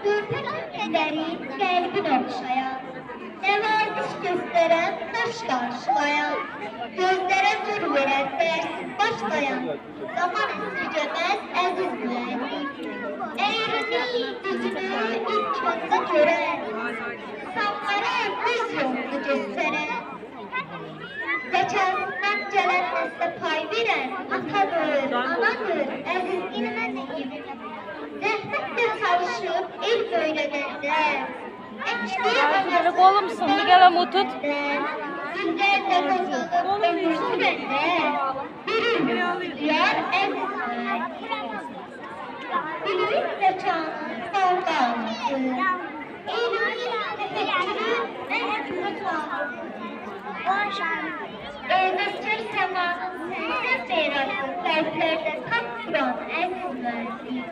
Ürpek ederim kalbin okşayan, nevaziş gösteren taş karşılayan, gözlere nur veren dersin başlayan, zaman esirgemez aziz müellim. Eğrini, düzünü ilk önde gören, insanlara düz yolunu gösteren, zekasından gelen nesle pay veren, atadır, anadır, aziz ilme deyim. Zəhmətlə çalışıb el böylədəndə, Böyle kolum sındı, gel mutut. günlərlə qazanıb ömür sürəndə, bir ümid duyar əzizlər. Bilir zəkanın savqalısı, eynimin təfəkkürü əzizlə çağırır. Özəskər səmanın sənsə meyrası, qəlblərdə tam duran əzizlərdir.